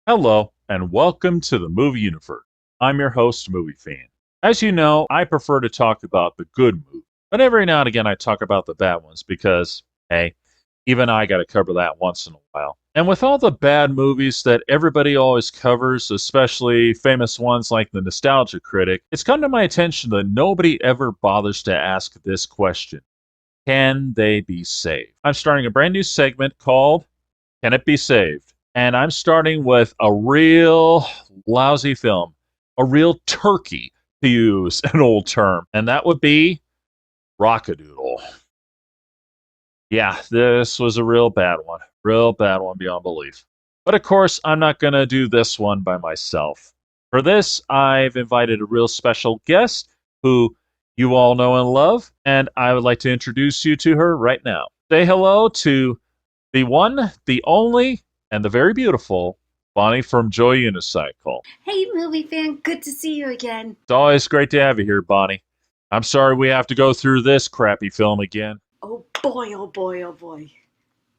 Hello, and welcome to the Movie Universe. I'm your host, Movie Fan. As you know, I prefer to talk about the good movies, but every now and again I talk about the bad ones because, hey, even I got to cover that once in a while. And with all the bad movies that everybody always covers, especially famous ones like the Nostalgia Critic, it's come to my attention that nobody ever bothers to ask this question: can they be saved? I'm starting a brand new segment called Can It Be Saved? And I'm starting with a real lousy film, a real turkey, to use an old term, and that would be Rock A Doodle. Yeah, this was a real bad one beyond belief. But of course, I'm not going to do this one by myself. For this, I've invited a real special guest who you all know and love, and I would like to introduce you to her right now. Say hello to the one, the only, and the very beautiful Bonnie from Joyunicycle. Hey, movie fan, good to see you again. It's always great to have you here, Bonnie. I'm sorry we have to go through this crappy film again. Oh boy, oh boy, oh boy.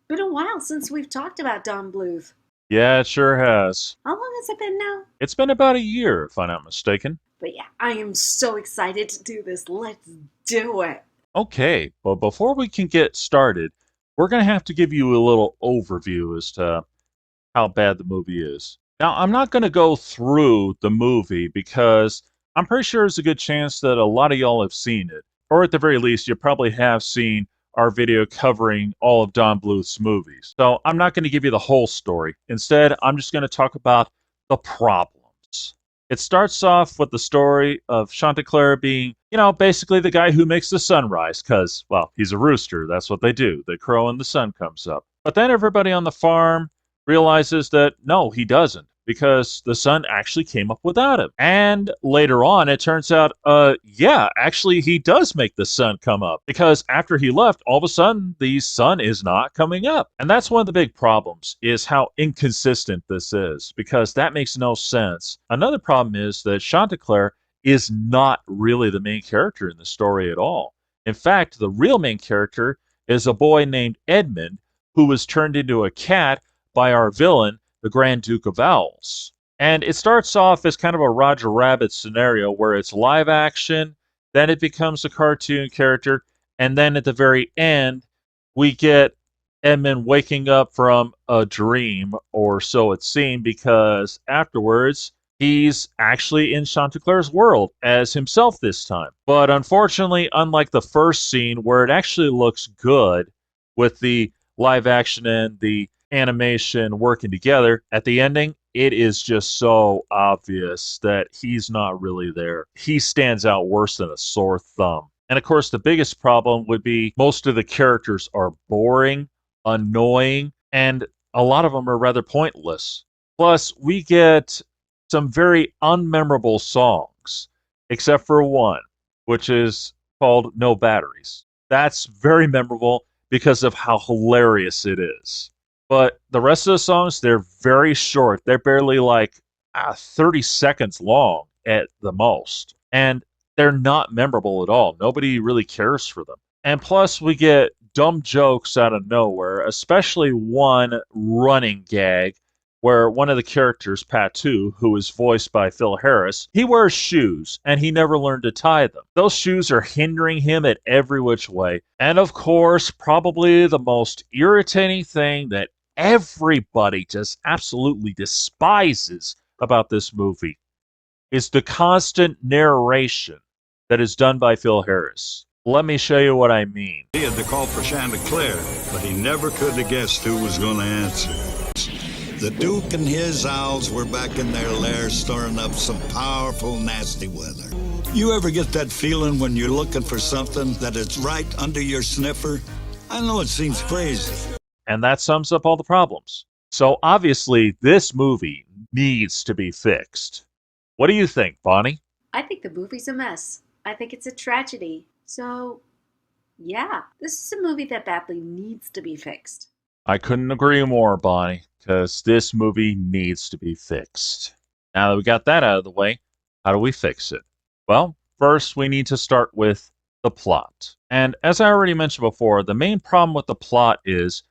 Been a while since we've talked about Don Bluth. Yeah, it sure has. How long has it been now? It's been about a year, if I'm not mistaken. But yeah, I am so excited to do this. Let's do it. Okay, but before we can get started, we're going to have to give you a little overview as to how bad the movie is. Now, I'm not going to go through the movie because I'm pretty sure there's a good chance that a lot of y'all have seen it. Or at the very least, you probably have seen our video covering all of Don Bluth's movies. So I'm not going to give you the whole story. Instead, I'm just going to talk about the problems. It starts off with the story of Chanticleer being, basically the guy who makes the sun rise because, well, he's a rooster. That's what they do. They crow and the sun comes up. But then everybody on the farm realizes that no, he doesn't, because the sun actually came up without him. And later on, it turns out, yeah, actually, he does make the sun come up, because after he left, all of a sudden, the sun is not coming up. And that's one of the big problems, is how inconsistent this is, because that makes no sense. Another problem is that Chanticleer is not really the main character in the story at all. In fact, the real main character is a boy named Edmund, who was turned into a cat by our villain, the Grand Duke of Owls. And it starts off as kind of a Roger Rabbit scenario where it's live action, then it becomes a cartoon character, and then at the very end, we get Edmund waking up from a dream, or so it seemed, because afterwards, he's actually in Chanticleer's world as himself this time. But unfortunately, unlike the first scene where it actually looks good with the live action and the animation working together, at the ending, it is just so obvious that he's not really there. He stands out worse than a sore thumb. And of course, the biggest problem would be most of the characters are boring, annoying, and a lot of them are rather pointless. Plus, we get some very unmemorable songs, except for one, which is called No Batteries. That's very memorable because of how hilarious it is. But the rest of the songs, they're very short. They're barely like 30 seconds long at the most. And they're not memorable at all. Nobody really cares for them. And plus, we get dumb jokes out of nowhere, especially one running gag where one of the characters, Patu, who is voiced by Phil Harris, he wears shoes and he never learned to tie them. Those shoes are hindering him at every which way. And of course, probably the most irritating thing that everybody just absolutely despises about this movie is the constant narration that is done by Phil Harris. Let me show you what I mean. He had to call for Chanticleer, but he never could have guessed who was going to answer. The Duke and his owls were back in their lair storing up some powerful, nasty weather. You ever get that feeling when you're looking for something that it's right under your sniffer? I know it seems crazy. And that sums up all the problems. So obviously, this movie needs to be fixed. What do you think, Bonnie? I think the movie's a mess. I think it's a tragedy. So, yeah, this is a movie that badly needs to be fixed. I couldn't agree more, Bonnie, because this movie needs to be fixed. Now that we got that out of the way, how do we fix it? Well, first we need to start with the plot. And as I already mentioned before, the main problem with the plot is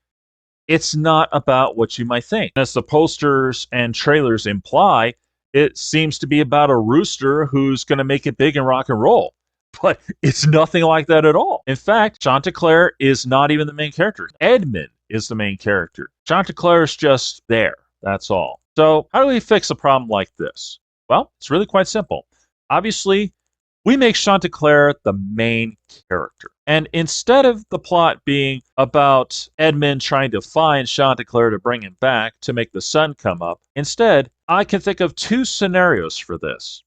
It's not about what you might think. As the posters and trailers imply, it seems to be about a rooster who's going to make it big in rock and roll. But it's nothing like that at all. In fact, Chanticleer is not even the main character. Edmund is the main character. Chanticleer is just there. That's all. So, how do we fix a problem like this? Well, it's really quite simple. Obviously, we make Chanticleer the main character. And instead of the plot being about Edmund trying to find Chanticleer to bring him back to make the sun come up, instead, I can think of two scenarios for this.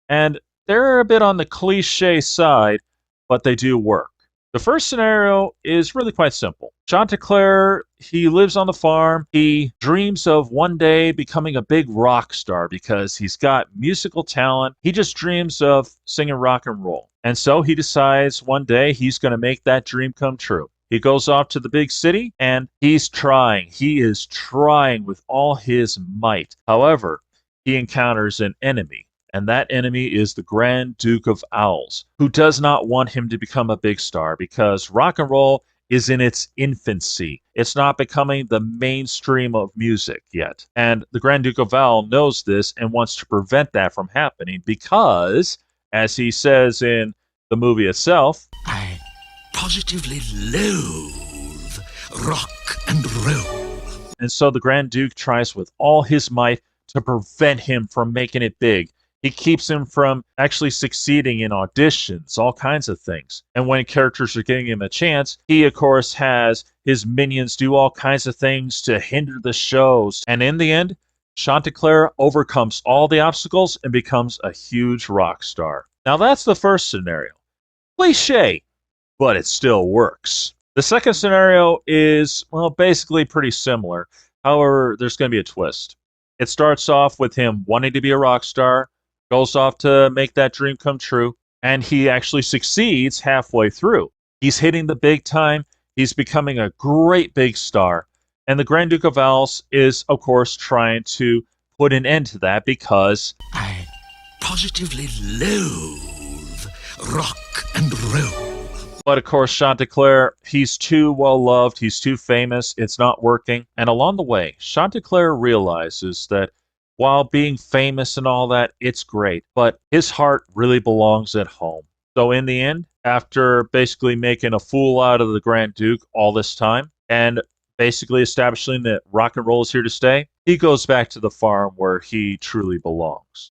And they're a bit on the cliche side, but they do work. The first scenario is really quite simple. Chanticleer, he lives on the farm. He dreams of one day becoming a big rock star because he's got musical talent. He just dreams of singing rock and roll. And so he decides one day he's going to make that dream come true. He goes off to the big city and he's trying. He is trying with all his might. However, he encounters an enemy. And that enemy is the Grand Duke of Owls, who does not want him to become a big star because rock and roll is in its infancy. It's not becoming the mainstream of music yet. And the Grand Duke of Owls knows this and wants to prevent that from happening because, as he says in the movie itself, I positively loathe rock and roll. And so the Grand Duke tries with all his might to prevent him from making it big. He keeps him from actually succeeding in auditions, all kinds of things. And when characters are giving him a chance, he, of course, has his minions do all kinds of things to hinder the shows. And in the end, Chanticleer overcomes all the obstacles and becomes a huge rock star. Now, that's the first scenario. Cliche, but it still works. The second scenario is, well, basically pretty similar. However, there's going to be a twist. It starts off with him wanting to be a rock star, goes off to make that dream come true, and he actually succeeds halfway through. He's hitting the big time. He's becoming a great big star. And the Grand Duke of Owls is, of course, trying to put an end to that because I positively loathe rock and roll. But of course, Chanticleer, he's too well loved, he's too famous, it's not working. And along the way, Chanticleer realizes that while being famous and all that, it's great, but his heart really belongs at home. So in the end, after basically making a fool out of the Grand Duke all this time, and basically establishing that rock and roll is here to stay, he goes back to the farm where he truly belongs.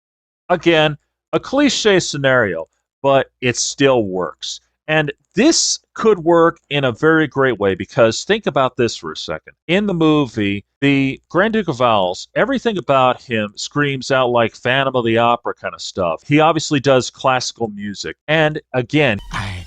Again, a cliche scenario, but it still works. And this could work in a very great way because think about this for a second. In the movie, the Grand Duke of Owls, everything about him screams out like Phantom of the Opera kind of stuff. He obviously does classical music. And again, I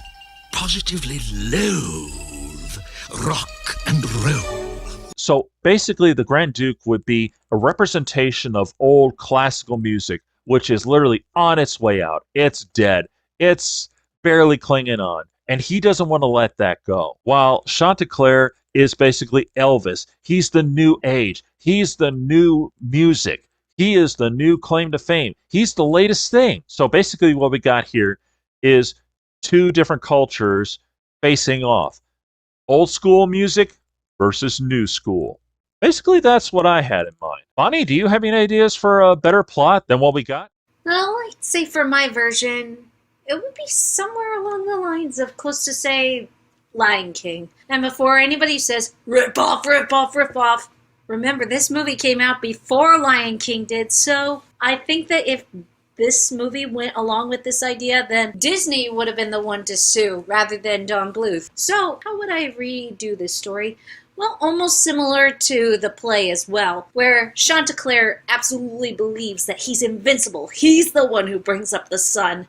positively loathe rock and roll. So basically, the Grand Duke would be a representation of old classical music, which is literally on its way out. It's dead. It's barely clinging on. And he doesn't want to let that go. While Chanticleer is basically Elvis. He's the new age. He's the new music. He is the new claim to fame. He's the latest thing. So basically what we got here is two different cultures facing off. Old school music versus new school. Basically, that's what I had in mind. Bonnie, do you have any ideas for a better plot than what we got? Well, I'd say for my version, it would be somewhere along the lines of close to, say, Lion King. And before anybody says, rip off, rip off, rip off, remember this movie came out before Lion King did, so I think that if this movie went along with this idea, then Disney would have been the one to sue rather than Don Bluth. So how would I redo this story? Well, almost similar to the play as well, where Chanticleer absolutely believes that he's invincible. He's the one who brings up the sun.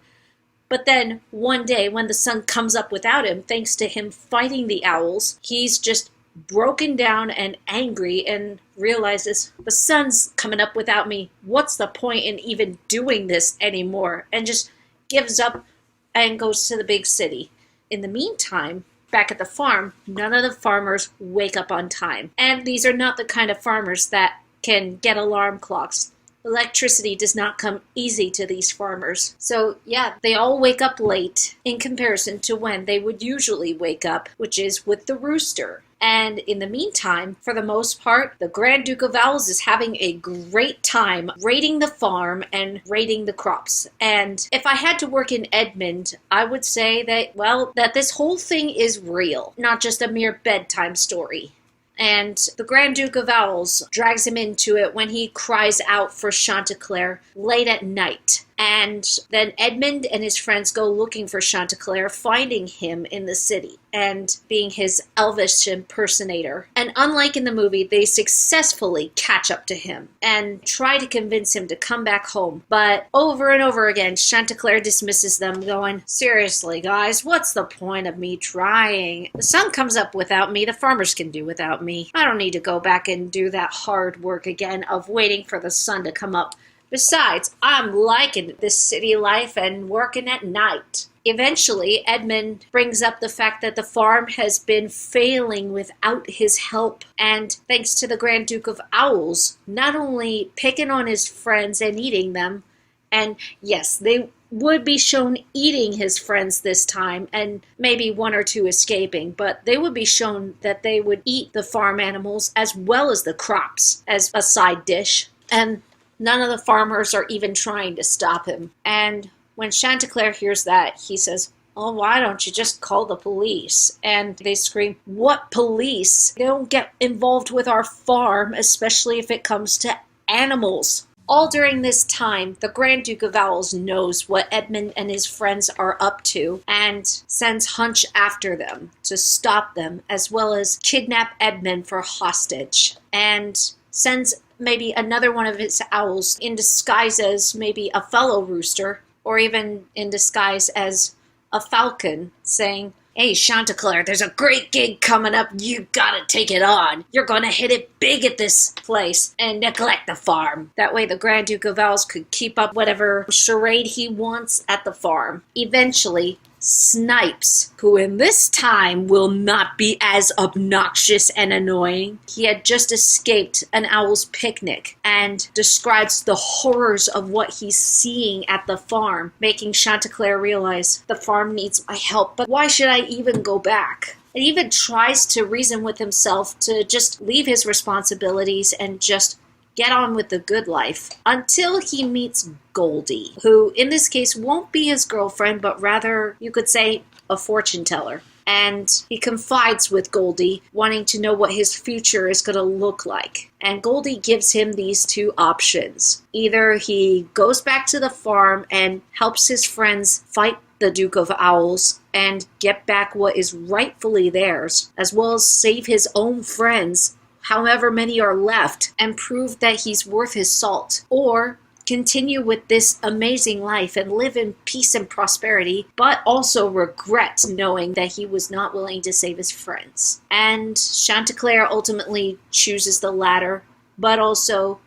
But then one day when the sun comes up without him, thanks to him fighting the owls, he's just broken down and angry and realizes the sun's coming up without me. What's the point in even doing this anymore? And just gives up and goes to the big city. In the meantime, back at the farm, none of the farmers wake up on time. And these are not the kind of farmers that can get alarm clocks. Electricity does not come easy to these farmers. So yeah, they all wake up late in comparison to when they would usually wake up, which is with the rooster. And in the meantime, for the most part, the Grand Duke of Owls is having a great time raiding the farm and raiding the crops. And if I had to work in Edmund, I would say that, well, that this whole thing is real, not just a mere bedtime story. And the Grand Duke of Owls drags him into it when he cries out for Chanticleer late at night. And then Edmund and his friends go looking for Chanticleer, finding him in the city and being his elvish impersonator. And unlike in the movie, they successfully catch up to him and try to convince him to come back home. But over and over again, Chanticleer dismisses them, going, "Seriously, guys, what's the point of me trying? The sun comes up without me, the farmers can do without me. I don't need to go back and do that hard work again of waiting for the sun to come up. Besides, I'm liking this city life and working at night." Eventually, Edmund brings up the fact that the farm has been failing without his help, and thanks to the Grand Duke of Owls, not only picking on his friends and eating them, and yes, they would be shown eating his friends this time, and maybe one or two escaping, but they would be shown that they would eat the farm animals as well as the crops as a side dish, and none of the farmers are even trying to stop him. And when Chanticleer hears that, he says, "Oh, why don't you just call the police?" And they scream, "What police? They don't get involved with our farm, especially if it comes to animals." All during this time, the Grand Duke of Owls knows what Edmund and his friends are up to and sends Hunch after them to stop them, as well as kidnap Edmund for hostage, and sends maybe another one of his owls in disguise as maybe a fellow rooster, or even in disguise as a falcon, saying, "Hey, Chanticleer, there's a great gig coming up. You gotta take it on. You're gonna hit it big at this place and neglect the farm." That way the Grand Duke of Owls could keep up whatever charade he wants at the farm. Eventually, Snipes, who in this time will not be as obnoxious and annoying, he had just escaped an owl's picnic and describes the horrors of what he's seeing at the farm, making Chanticleer realize the farm needs my help, but why should I even go back? And even tries to reason with himself to just leave his responsibilities and just get on with the good life, until he meets Goldie, who in this case won't be his girlfriend, but rather, you could say, a fortune teller. And he confides with Goldie, wanting to know what his future is going to look like. And Goldie gives him these two options. Either he goes back to the farm and helps his friends fight the Duke of Owls and get back what is rightfully theirs, as well as save his own friends, however many are left, and prove that he's worth his salt, or continue with this amazing life and live in peace and prosperity, but also regret knowing that he was not willing to save his friends. And Chanticleer ultimately chooses the latter, but also,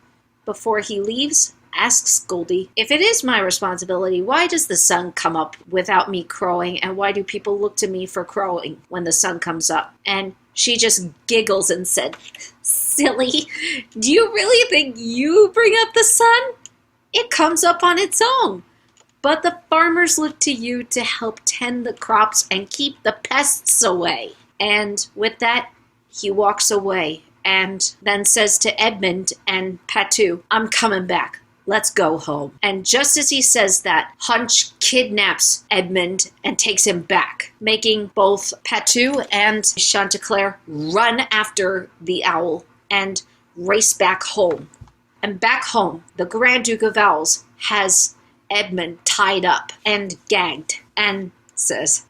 before he leaves, asks Goldie, "If it is my responsibility, why does the sun come up without me crowing, and why do people look to me for crowing when the sun comes up?" And she just giggles and said, "Silly, do you really think you bring up the sun? It comes up on its own. But the farmers look to you to help tend the crops and keep the pests away." And with that, he walks away and then says to Edmund and Patou, "I'm coming back. Let's go home." And just as he says that, Hunch kidnaps Edmund and takes him back, making both Patou and Chanticleer run after the owl and race back home. And back home, the Grand Duke of Owls has Edmund tied up and gagged and says,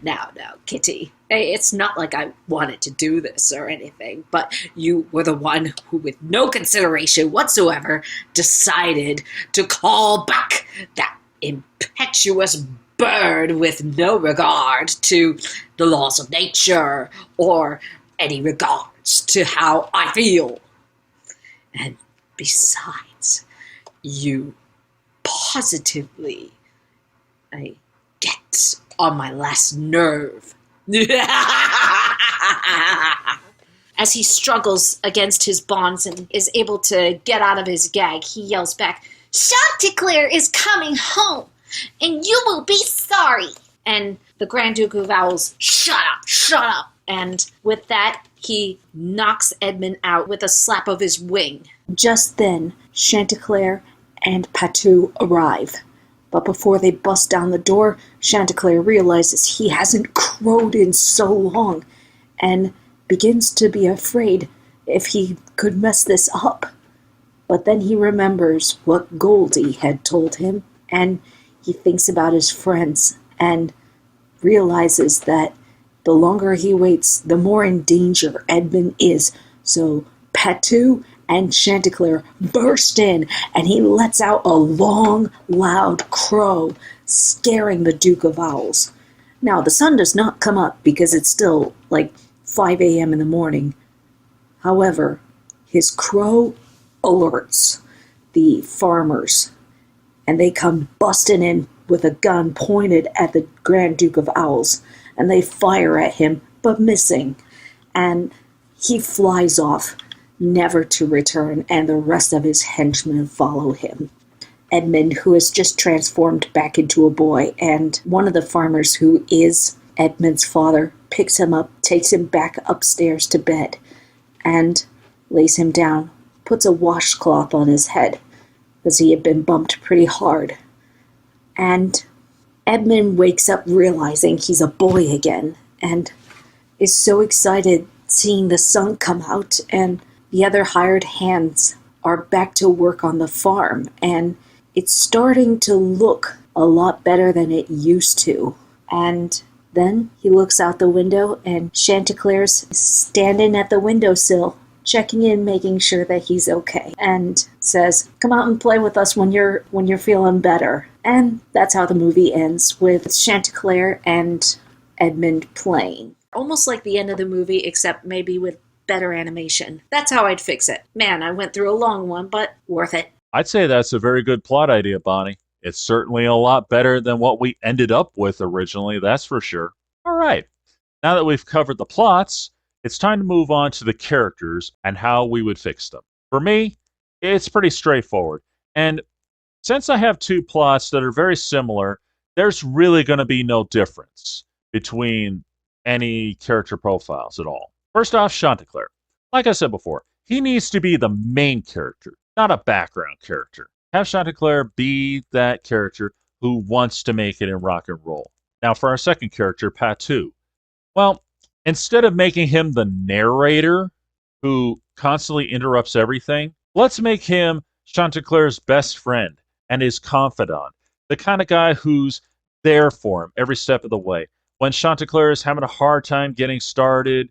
now, Kitty, it's not like I wanted to do this or anything, but you were the one who, with no consideration whatsoever, decided to call back that impetuous bird with no regard to the laws of nature or any regards to how I feel. And besides, you positively get on my last nerve. As he struggles against his bonds and is able to get out of his gag, he yells back, "Chanticleer is coming home, and you will be sorry." And the Grand Duke of Owls, shut up, And with that, he knocks Edmund out with a slap of his wing. Just then, Chanticleer and Patou arrive. But before they bust down the door, Chanticleer realizes he hasn't crowed in so long and begins to be afraid if he could mess this up. But then he remembers what Goldie had told him, and he thinks about his friends and realizes that the longer he waits, the more in danger Edmund is. So Patou and Chanticleer burst in, and he lets out a long, loud crow, scaring the Duke of Owls. Now, the sun does not come up because it's still like 5 a.m. in the morning. However, his crow alerts the farmers, and they come busting in with a gun pointed at the Grand Duke of Owls, and they fire at him, but missing. And he flies off, never to return, and the rest of his henchmen follow him. Edmund, who has just transformed back into a boy, and one of the farmers who is Edmund's father, picks him up, takes him back upstairs to bed, and lays him down, puts a washcloth on his head, because he had been bumped pretty hard. And Edmund wakes up realizing he's a boy again, and is so excited seeing the sun come out, and the other hired hands are back to work on the farm, and it's starting to look a lot better than it used to. And then he looks out the window, and Chanticleer's standing at the windowsill, checking in, making sure that he's okay, and says, "Come out and play with us when you're feeling better." And that's how the movie ends, with Chanticleer and Edmund playing. Almost like the end of the movie, except maybe with better animation. That's how I'd fix it. Man, I went through a long one, but worth it. I'd say that's a very good plot idea, Bonnie. It's certainly a lot better than what we ended up with originally, that's for sure. All right, now that we've covered the plots, it's time to move on to the characters and how we would fix them. For me, it's pretty straightforward. And since I have two plots that are very similar, there's really going to be no difference between any character profiles at all. First off, Chanticleer. Like I said before, he needs to be the main character, not a background character. Have Chanticleer be that character who wants to make it in rock and roll. Now, for our second character, Patou. Well, instead of making him the narrator who constantly interrupts everything, let's make him Chanticleer's best friend and his confidant, the kind of guy who's there for him every step of the way. When Chanticleer is having a hard time getting started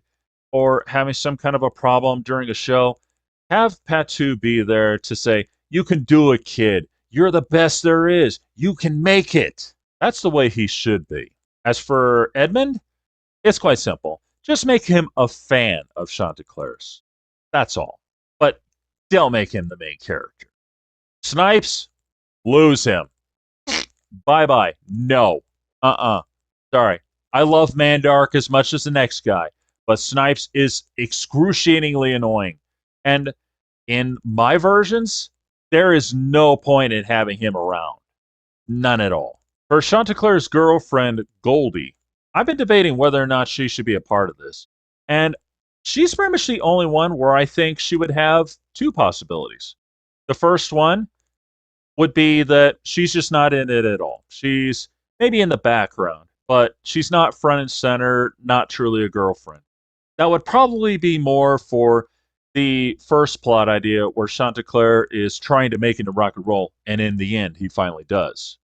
or having some kind of a problem during a show, have Patou be there to say, "You can do it, kid. You're the best there is. You can make it." That's the way he should be. As for Edmund, it's quite simple. Just make him a fan of Chanticleer's. That's all. But don't make him the main character. Snipes, lose him. Bye-bye. No. Sorry. I love Mandark as much as the next guy, but Snipes is excruciatingly annoying. And in my versions, there is no point in having him around. None at all. For Chanticleer's girlfriend, Goldie, I've been debating whether or not she should be a part of this. And she's pretty much the only one where I think she would have two possibilities. The first one would be that she's just not in it at all. She's maybe in the background, but she's not front and center, not truly a girlfriend. That would probably be more for the first plot idea where Chanticleer is trying to make it to rock and roll, and in the end, he finally does.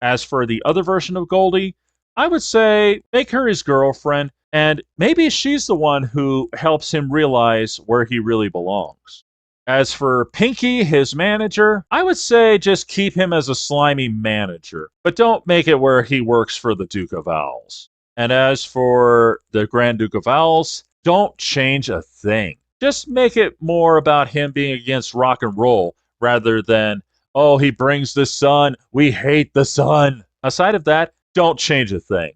As for the other version of Goldie, I would say make her his girlfriend, and maybe she's the one who helps him realize where he really belongs. As for Pinky, his manager, I would say just keep him as a slimy manager, but don't make it where he works for the Duke of Owls. And as for the Grand Duke of Owls, don't change a thing. Just make it more about him being against rock and roll rather than, "Oh, he brings the sun. We hate the sun." Aside of that, don't change a thing.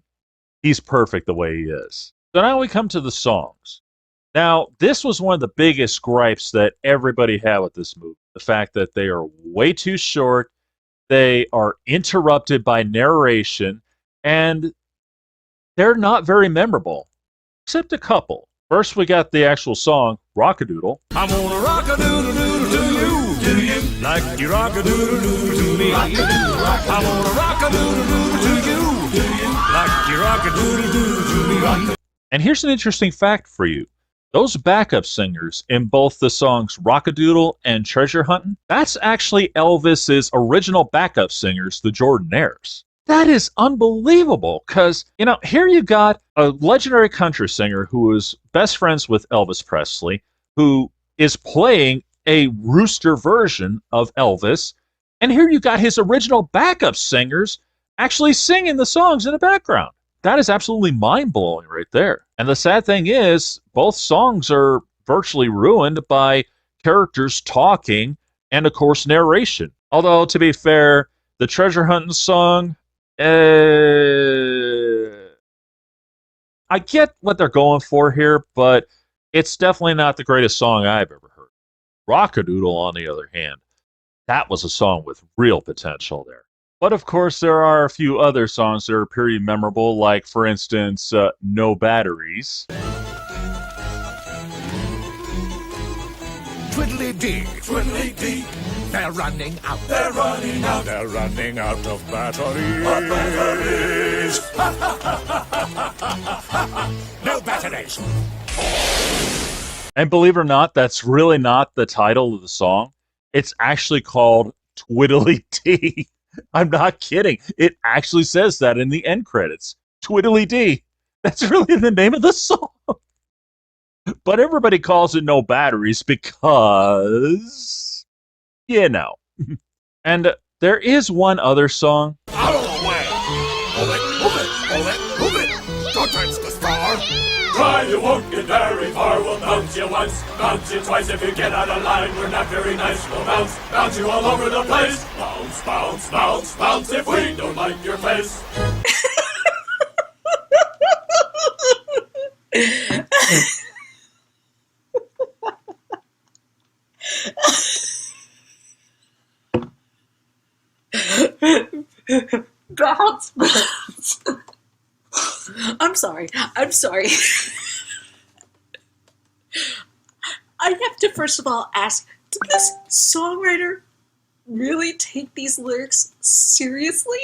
He's perfect the way he is. So now we come to the songs. Now, this was one of the biggest gripes that everybody had with this movie. The fact that they are way too short, they are interrupted by narration, and they're not very memorable. except a couple. First, we got the actual song, Rock A Doodle. I'm gonna rock a doodle doodle to you, do you? Like you rock a doodle doodle to me. I'm gonna rock a doodle doodle to you, do you? Like you rock a doodle doodle to me. And here's an interesting fact for you. Those backup singers in both the songs Rock A Doodle and Treasure Huntin', that's actually Elvis's original backup singers, the Jordanaires. That is unbelievable because, here you got a legendary country singer who was best friends with Elvis Presley, who is playing a rooster version of Elvis, and here you got his original backup singers actually singing the songs in the background. That is absolutely mind-blowing right there. And the sad thing is, both songs are virtually ruined by characters talking and, of course, narration. Although, to be fair, the Treasure Hunting song, I get what they're going for here, but it's definitely not the greatest song I've ever heard. Rock A Doodle, on the other hand, that was a song with real potential there. But of course, there are a few other songs that are pretty memorable, like, for instance, No Batteries. Twiddly-dee, twiddly-dee. They're running out. They're running out. They're running out of batteries. No batteries. And believe it or not, that's really not the title of the song. It's actually called Twiddly-Dee. I'm not kidding. It actually says that in the end credits. Twiddly-Dee. That's really the name of the song. But everybody calls it No Batteries because, And there is one other song. Out of the way. Move it, move it, move it, move it. Don't touch the star. Try, you won't get very far. We'll bounce you once, bounce you twice. If you get out of line, we're not very nice. We'll bounce, bounce you all over the place. Bounce, bounce, bounce, bounce if we don't like your face. Bounce, bounce. I'm sorry. I have to first of all ask, did this songwriter really take these lyrics seriously?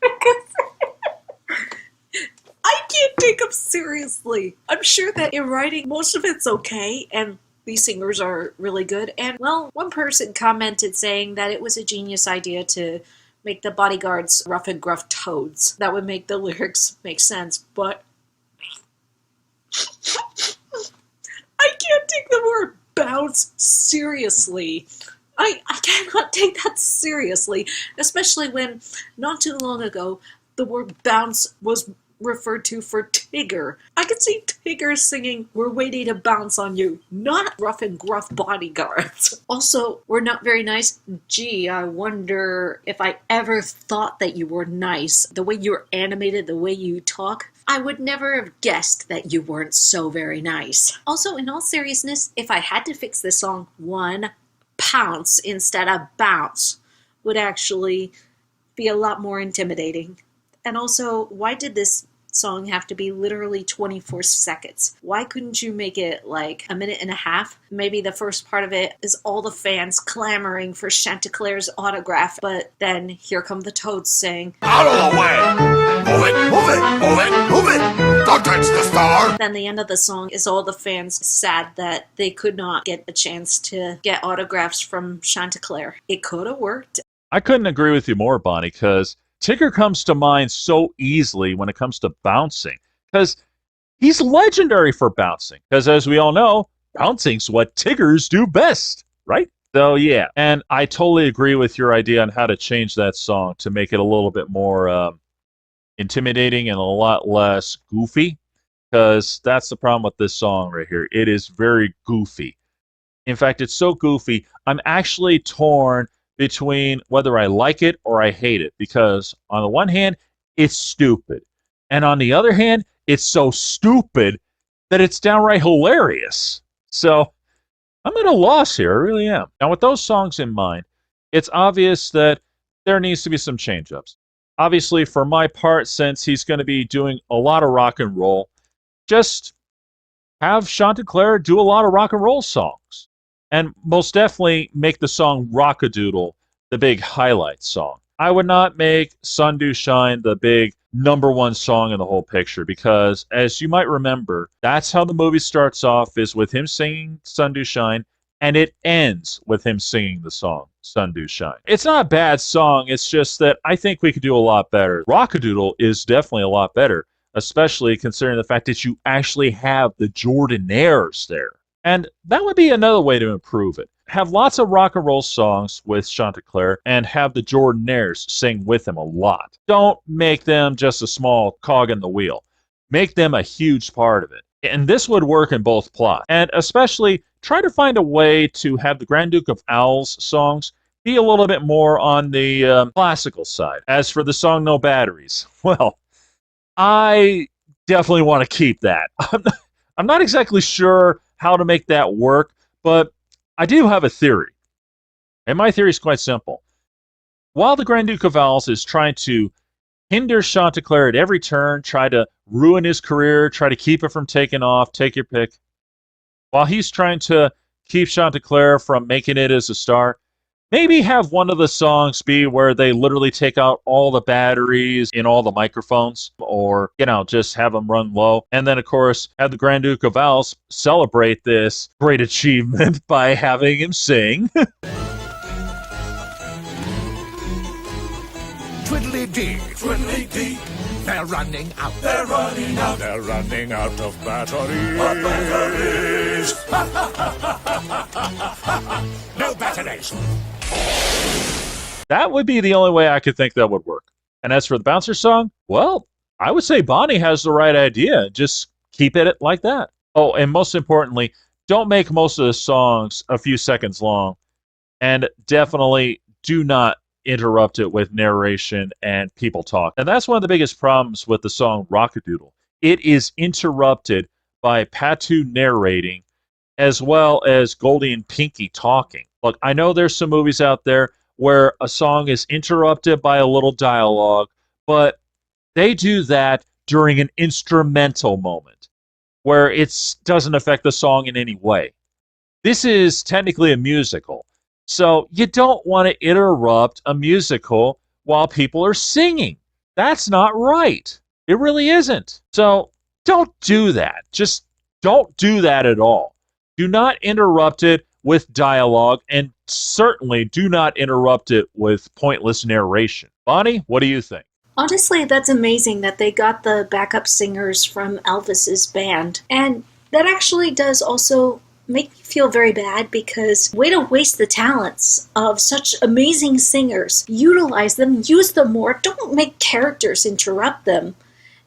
I can't take them seriously. I'm sure that in writing, most of it's okay, and these singers are really good. And, well, one person commented saying that it was a genius idea to make the bodyguards rough and gruff toads. That would make the lyrics make sense, but I can't take the word bounce seriously. I cannot take that seriously, especially when not too long ago the word bounce was referred to for Tigger. I could see Tigger singing, "We're waiting to bounce on you," not rough and gruff bodyguards. Also, we're not very nice. Gee, I wonder if I ever thought that you were nice. The way you're animated, the way you talk, I would never have guessed that you weren't so very nice. Also, in all seriousness, if I had to fix this song, one pounce instead of bounce would actually be a lot more intimidating. And also, why did this song have to be literally 24 seconds? Why couldn't you make it like a minute and a half? Maybe the first part of it is all the fans clamoring for Chanticleer's autograph, but then here come the toads saying, Out of the way! Move it, move it, move it, move it! Don't touch the star! Then the end of the song is all the fans sad that they could not get a chance to get autographs from Chanticleer. It could have worked. I couldn't agree with you more, Bonnie, because Tigger comes to mind so easily when it comes to bouncing, because he's legendary for bouncing, because as we all know, bouncing's what Tiggers do best, right? So yeah, and I totally agree with your idea on how to change that song to make it a little bit more intimidating and a lot less goofy, because that's the problem with this song right here. It is very goofy. In fact, it's so goofy, I'm actually torn between whether I like it or I hate it, because on the one hand, it's stupid, and on the other hand, it's so stupid that it's downright hilarious. So I'm at a loss here, I really am. Now, with those songs in mind, it's obvious that there needs to be some change-ups. Obviously, for my part, since he's going to be doing a lot of rock and roll, just have Chanticleer do a lot of rock and roll songs. And most definitely make the song Rock A Doodle the big highlight song. I would not make Sun Do Shine the big #1 song in the whole picture because, as you might remember, that's how the movie starts off, is with him singing Sun Do Shine, and it ends with him singing the song Sun Do Shine. It's not a bad song, it's just that I think we could do a lot better. Rock A Doodle is definitely a lot better, especially considering the fact that you actually have the Jordanaires there. And that would be another way to improve it. Have lots of rock and roll songs with Chanticleer and have the Jordanaires sing with him a lot. Don't make them just a small cog in the wheel. Make them a huge part of it. And this would work in both plots. And especially try to find a way to have the Grand Duke of Owl's songs be a little bit more on the classical side. As for the song No Batteries, well, I definitely want to keep that. I'm not exactly sure how to make that work, but I do have a theory. And my theory is quite simple. While the Grand Duke of Owls is trying to hinder Chanticleer at every turn, try to ruin his career, try to keep it from taking off, take your pick, while he's trying to keep Chanticleer from making it as a star, maybe have one of the songs be where they literally take out all the batteries in all the microphones, or, just have them run low. And then, of course, have the Grand Duke of Owls celebrate this great achievement by having him sing. Twiddly-dee, twiddly-dee. They're running out. They're running out. They're running out of batteries. No batteries. That would be the only way I could think that would work. And as for the bouncer song, well, I would say Bonnie has the right idea. Just keep it like that. Oh, and most importantly, don't make most of the songs a few seconds long. And definitely do not interrupt it with narration and people talk. And that's one of the biggest problems with the song Rock A Doodle. It is interrupted by Patu narrating as well as Goldie and Pinky talking. Look, I know there's some movies out there where a song is interrupted by a little dialogue, but they do that during an instrumental moment where it doesn't affect the song in any way. This is technically a musical, so you don't want to interrupt a musical while people are singing. That's not right. It really isn't. So don't do that. Just don't do that at all. Do not interrupt it with dialogue, and certainly do not interrupt it with pointless narration. Bonnie, what do you think? Honestly, that's amazing that they got the backup singers from Elvis's band. And that actually does also make me feel very bad, because way to waste the talents of such amazing singers. Utilize them, use them more, don't make characters interrupt them.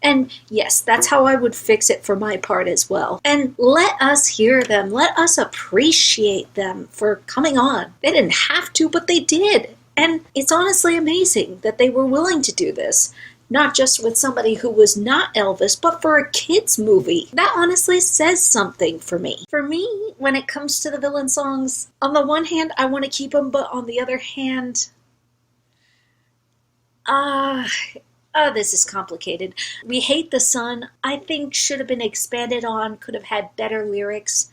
And yes, that's how I would fix it for my part as well. And let us hear them, let us appreciate them for coming on. They didn't have to, but they did. And it's honestly amazing that they were willing to do this. Not just with somebody who was not Elvis, but for a kid's movie. That honestly says something for me. For me, when it comes to the villain songs, on the one hand, I want to keep them, but on the other hand, this is complicated. We Hate the Sun, I think should have been expanded on, could have had better lyrics,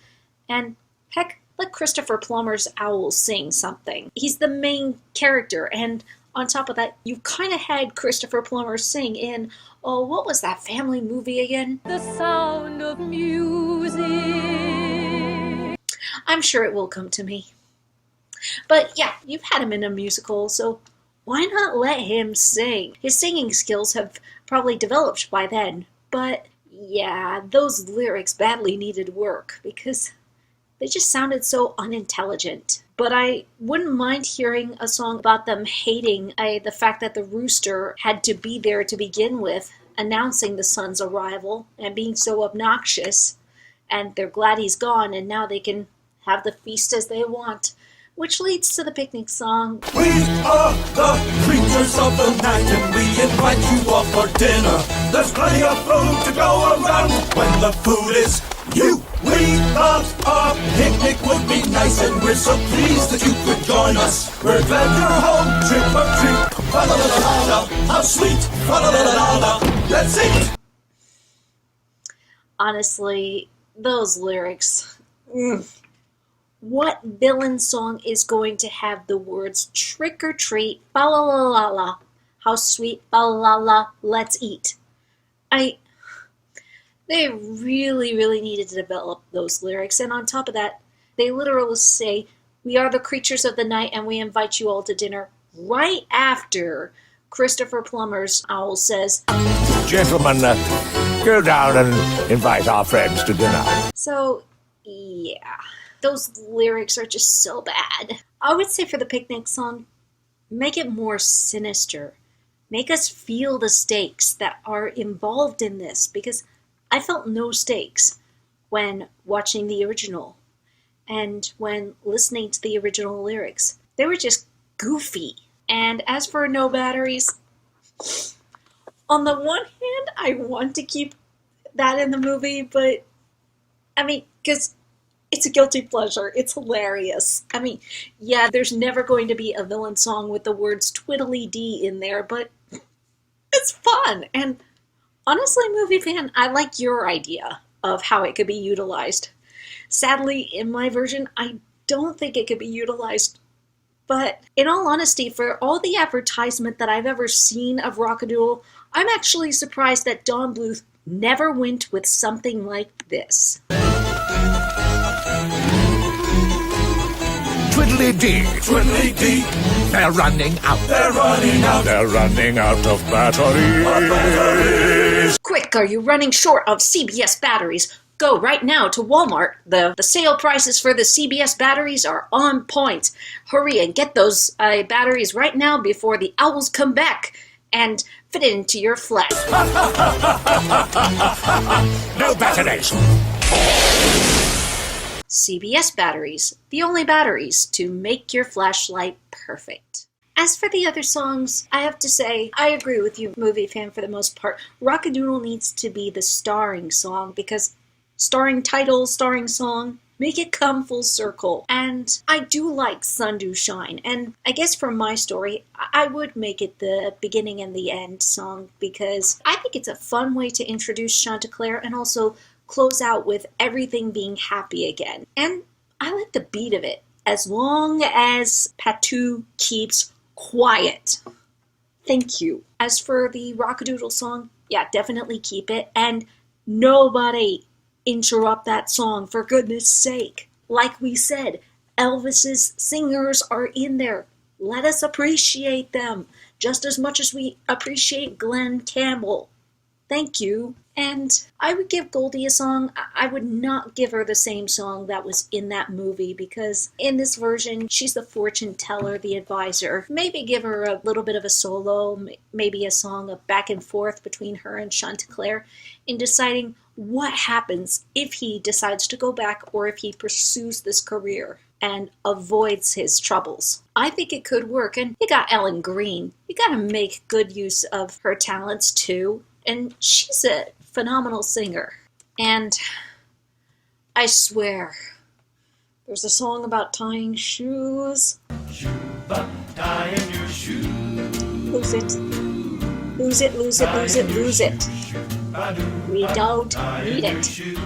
and heck, let Christopher Plummer's owl sing something. He's the main character, and on top of that, you kind of had Christopher Plummer sing in, what was that family movie again? The Sound of Music. I'm sure it will come to me. But yeah, you've had him in a musical, so why not let him sing? His singing skills have probably developed by then, but yeah, those lyrics badly needed work, because they just sounded so unintelligent. But I wouldn't mind hearing a song about them hating the fact that the rooster had to be there to begin with, announcing the sun's arrival and being so obnoxious. And they're glad he's gone, and now they can have the feast as they want. Which leads to the picnic song. We are the creatures of the night, and we invite you all for dinner. There's plenty of food to go around when the food is you. We thought a picnic would be nice, and we're so pleased that you could join us. We're glad you're home, trick or treat. Fa-la-la-la-la-la, how sweet. Fa-la-la-la-la-la, let's eat. Honestly, those lyrics. What villain song is going to have the words trick or treat, fa la la la la, how sweet, fa la la, let's eat? They really, really needed to develop those lyrics, and on top of that, they literally say, "We are the creatures of the night and we invite you all to dinner," right after Christopher Plummer's owl says, "Gentlemen, go down and invite our friends to dinner." So, yeah, those lyrics are just so bad. I would say for the picnic song, make it more sinister. Make us feel the stakes that are involved in this, because I felt no stakes when watching the original and when listening to the original lyrics. They were just goofy. And as for no batteries, on the one hand, I want to keep that in the movie, but because it's a guilty pleasure. It's hilarious. Yeah, there's never going to be a villain song with the words twiddly-dee in there, but it's fun. And honestly, movie fan, I like your idea of how it could be utilized. Sadly, in my version, I don't think it could be utilized. But in all honesty, for all the advertisement that I've ever seen of Rock A Doodle, I'm actually surprised that Don Bluth never went with something like this. Twiddly-dee, Twiddly-dee, they're running out. they're running out. They're running out of batteries. Quick, are you running short of CBS batteries? Go right now to Walmart. The sale prices for the CBS batteries are on point. Hurry and get those batteries right now before the owls come back and fit it into your flesh. No batteries. CBS batteries, the only batteries to make your flashlight perfect. As for the other songs, I have to say, I agree with you, movie fan, for the most part. Rock A Doodle needs to be the starring song, because starring title, starring song, make it come full circle. And I do like Sun Do Shine, and I guess for my story, I would make it the beginning and the end song, because I think it's a fun way to introduce Chanticleer and also close out with everything being happy again. And I like the beat of it, as long as Patou keeps quiet. Thank you. As for the Rock A Doodle song, yeah, definitely keep it, and nobody interrupt that song, for goodness sake. Like we said, Elvis's singers are in there. Let us appreciate them just as much as we appreciate Glenn Campbell. Thank you. And I would give Goldie a song. I would not give her the same song that was in that movie, because in this version, she's the fortune teller, the advisor. Maybe give her a little bit of a solo, maybe a song of back and forth between her and Chanticleer in deciding what happens if he decides to go back or if he pursues this career and avoids his troubles. I think it could work, and you got Ellen Green. You gotta make good use of her talents too, and she's a phenomenal singer. And I swear, there's a song about tying shoes. Tying your shoe. Lose it. Lose it, lose it, lose it, lose it. We don't need it.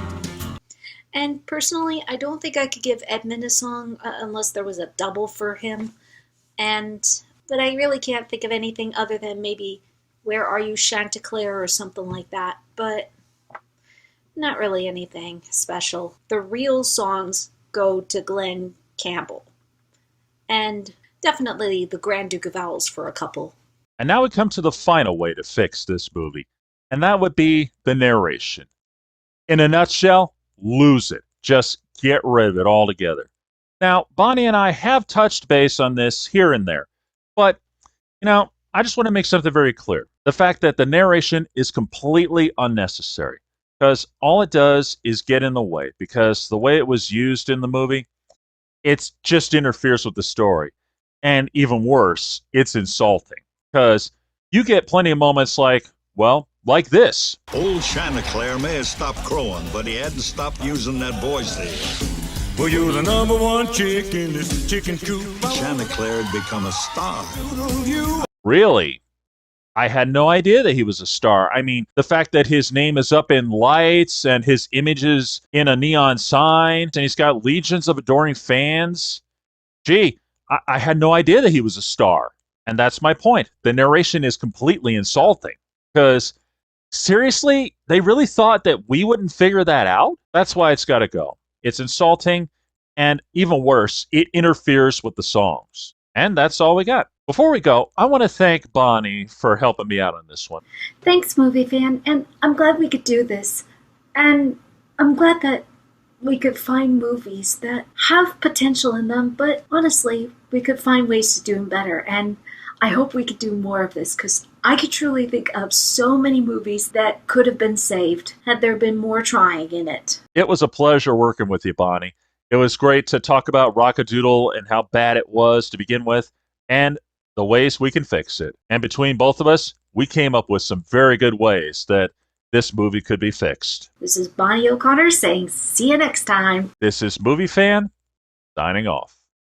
And personally, I don't think I could give Edmund a song unless there was a double for him. But I really can't think of anything other than maybe Where Are You, Chanticleer, or something like that. But not really anything special. The real songs go to Glenn Campbell. And definitely the Grand Duke of Owls for a couple. And now we come to the final way to fix this movie, and that would be the narration. In a nutshell, lose it. Just get rid of it altogether. Now, Bonnie and I have touched base on this here and there, but, I just want to make something very clear. The fact that the narration is completely unnecessary, because all it does is get in the way, because the way it was used in the movie, it just interferes with the story. And even worse, it's insulting, because you get plenty of moments like this. Old Chanticleer may have stopped crowing, but he hadn't stopped using that voice there. Well, you're the number one chick in this chicken coop. Chanticleer had become a star. Really? I had no idea that he was a star. I mean, the fact that his name is up in lights and his image is in a neon sign and he's got legions of adoring fans. Gee, I had no idea that he was a star. And that's my point. The narration is completely insulting because seriously, they really thought that we wouldn't figure that out? That's why it's got to go. It's insulting, and even worse, it interferes with the songs. And that's all we got. Before we go, I want to thank Bonnie for helping me out on this one. Thanks, movie fan, and I'm glad we could do this. And I'm glad that we could find movies that have potential in them, but honestly, we could find ways to do them better. And I hope we could do more of this, because I could truly think of so many movies that could have been saved had there been more trying in it. It was a pleasure working with you, Bonnie. It was great to talk about Rock A Doodle and how bad it was to begin with, and the ways we can fix it. And between both of us, we came up with some very good ways that this movie could be fixed. This is Bonnie O'Connor saying, see you next time. This is Movie Fan, signing off.